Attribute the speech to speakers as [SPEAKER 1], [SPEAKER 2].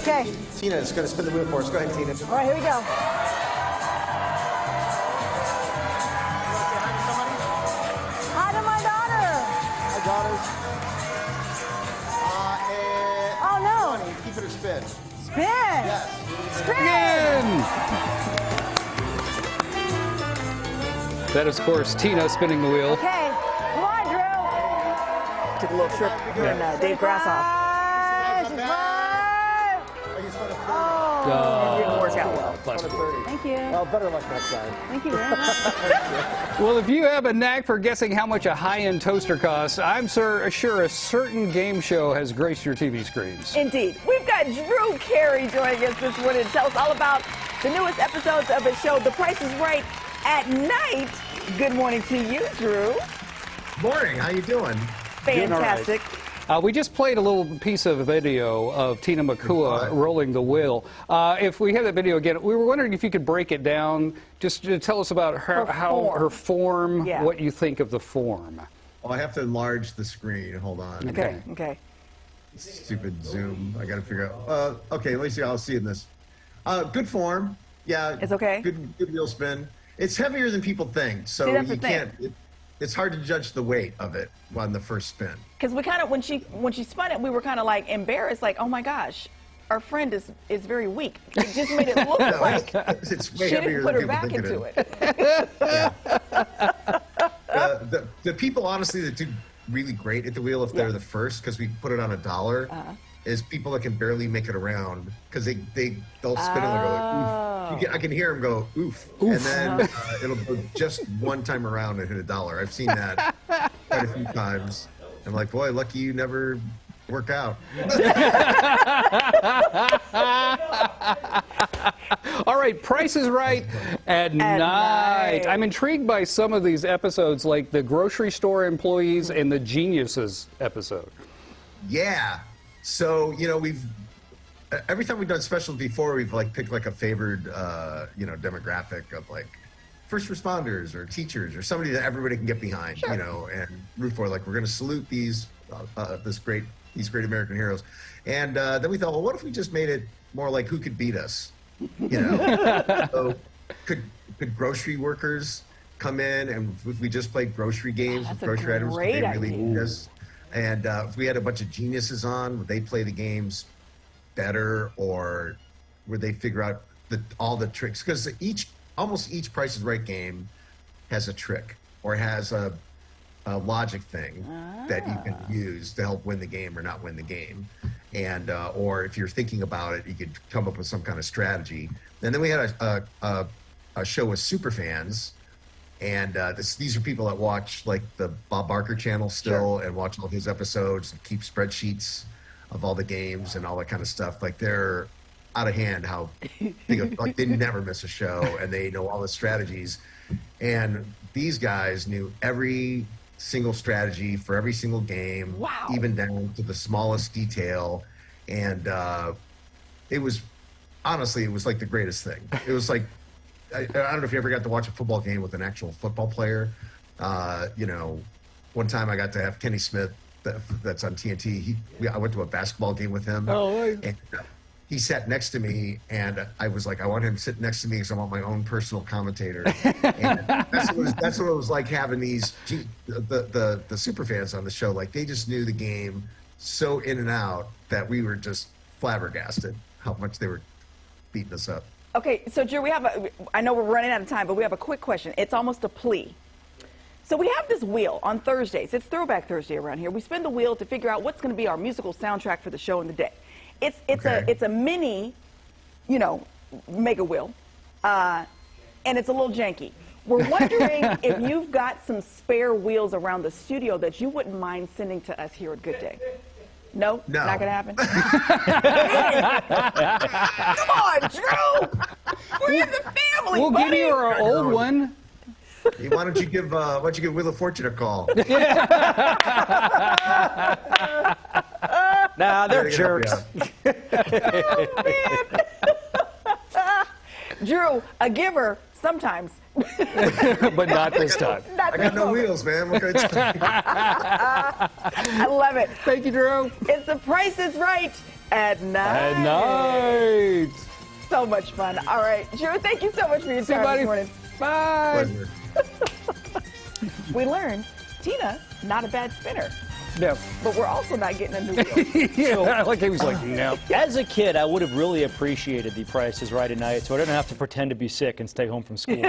[SPEAKER 1] Okay.
[SPEAKER 2] Tina is going to spin the wheel for us. Go ahead, Tina.
[SPEAKER 1] All right, here we go. Hi to my daughter.
[SPEAKER 2] Hi, daughters.
[SPEAKER 1] Oh, no.
[SPEAKER 2] Honey, keep it or spin.
[SPEAKER 1] Spin.
[SPEAKER 2] Yes.
[SPEAKER 1] Spin.
[SPEAKER 3] That is, of course, Tina spinning the wheel.
[SPEAKER 1] Okay. Come on, Drew.
[SPEAKER 4] Took a little trip when Dave Grassoff.
[SPEAKER 1] She's fine.
[SPEAKER 2] Are you spinning
[SPEAKER 1] Oh.
[SPEAKER 4] It didn't work out well.
[SPEAKER 1] Thank you.
[SPEAKER 2] Well, better luck next time.
[SPEAKER 1] Thank you very much.
[SPEAKER 3] Well, if you have a knack for guessing how much a high-end toaster costs, I'm sure a certain game show has graced your TV screens.
[SPEAKER 4] Indeed. We've got Drew Carey joining us this morning to tell us all about the newest episodes of his show, The Price is Right at Night. Good morning to you, Drew.
[SPEAKER 2] Morning. How you doing?
[SPEAKER 4] Fantastic.
[SPEAKER 3] We just played a little piece of video of Tina McCua rolling the wheel. If we have that video again, we were wondering if you could break it down, just to tell us about how her form,
[SPEAKER 4] Yeah.
[SPEAKER 3] what you think of the form.
[SPEAKER 2] Oh, I have to enlarge the screen. Hold on.
[SPEAKER 4] Okay.
[SPEAKER 2] Stupid Zoom. I got to figure out. Okay, let me see. I'll see in this. Good form. Yeah.
[SPEAKER 4] It's okay?
[SPEAKER 2] Good wheel spin. It's heavier than people think, so
[SPEAKER 4] See, that's
[SPEAKER 2] you
[SPEAKER 4] the thing.
[SPEAKER 2] can't. It's hard to judge the weight of it on the first spin.
[SPEAKER 4] Because we kind of, when she spun it, we were kind of like embarrassed, like, oh my gosh, our friend is very weak. It just made it look like
[SPEAKER 2] it's way
[SPEAKER 4] she
[SPEAKER 2] heavier
[SPEAKER 4] didn't put
[SPEAKER 2] than
[SPEAKER 4] her back
[SPEAKER 2] people
[SPEAKER 4] into
[SPEAKER 2] think
[SPEAKER 4] it.
[SPEAKER 2] The people, honestly, that do really great at the wheel, if they're the first, because we put it on $1, is people that can barely make it around, because they'll spin it and go, oof. I can hear them go, oof. And then it'll go just one time around and hit $1. I've seen that quite a few times. I'm like, boy, lucky you never work out.
[SPEAKER 3] All right, Price is Right at night. I'm intrigued by some of these episodes, like the grocery store employees and the geniuses episode.
[SPEAKER 2] Yeah. So, every time we've done specials before, we've picked a favored, demographic of first responders or teachers or somebody that everybody can get behind, and root for. We're going to salute these great American heroes. And then we thought, well, what if we just made it more like who could beat us? So could grocery workers come in, and if we just played grocery games with grocery items, could they really beat us? And if we had a bunch of geniuses on, would they play the games better, or would they figure out all the tricks? Because almost each Price is Right game has a trick or has a logic thing that you can use to help win the game or not win the game. And or if you're thinking about it, you could come up with some kind of strategy. And then we had a show with super fans. And these are people that watch the Bob Barker channel still and watch all his episodes and keep spreadsheets of all the games and all that kind of stuff. They're out of hand how they never miss a show, and they know all the strategies. And these guys knew every single strategy for every single game, even down to the smallest detail. And it was like the greatest thing. It was like, I don't know if you ever got to watch a football game with an actual football player. One time I got to have Kenny Smith, that's on TNT. I went to a basketball game with him. And he sat next to me, and I was like, I want him to sit next to me because I want my own personal commentator. And that's what it was like having the super fans on the show. They just knew the game so in and out that we were just flabbergasted how much they were beating us up.
[SPEAKER 4] Okay, so Drew, I know we're running out of time, but we have a quick question. It's almost a plea. So we have this wheel on Thursdays. It's Throwback Thursday around here. We spin the wheel to figure out what's going to be our musical soundtrack for the show in the day. It's a mini, mega wheel, and it's a little janky. We're wondering if you've got some spare wheels around the studio that you wouldn't mind sending to us here at Good Day. No? Not going to happen? Come on, Drew! We're in the family,
[SPEAKER 3] We'll give you our old one.
[SPEAKER 2] Why don't you give Wheel of Fortune a call?
[SPEAKER 5] Nah, they're jerks.
[SPEAKER 4] Oh, man. Drew, a giver sometimes.
[SPEAKER 3] But not this time.
[SPEAKER 2] I got no wheels, man. What can I tell you?
[SPEAKER 4] I love it.
[SPEAKER 3] Thank you, Drew.
[SPEAKER 4] It's The Price is Right at night.
[SPEAKER 3] At night.
[SPEAKER 4] So much fun. All right, Drew, thank you so much for your
[SPEAKER 3] See you,
[SPEAKER 4] time
[SPEAKER 3] buddy.
[SPEAKER 4] this morning.
[SPEAKER 3] Bye.
[SPEAKER 2] Pleasure.
[SPEAKER 4] We learned Tina, not a bad spinner,
[SPEAKER 3] No.
[SPEAKER 4] but we're also not getting a new wheel.
[SPEAKER 3] Yeah, I like he was like, no.
[SPEAKER 5] As a kid, I would have really appreciated the Price is Right at night, so I didn't have to pretend to be sick and stay home from school.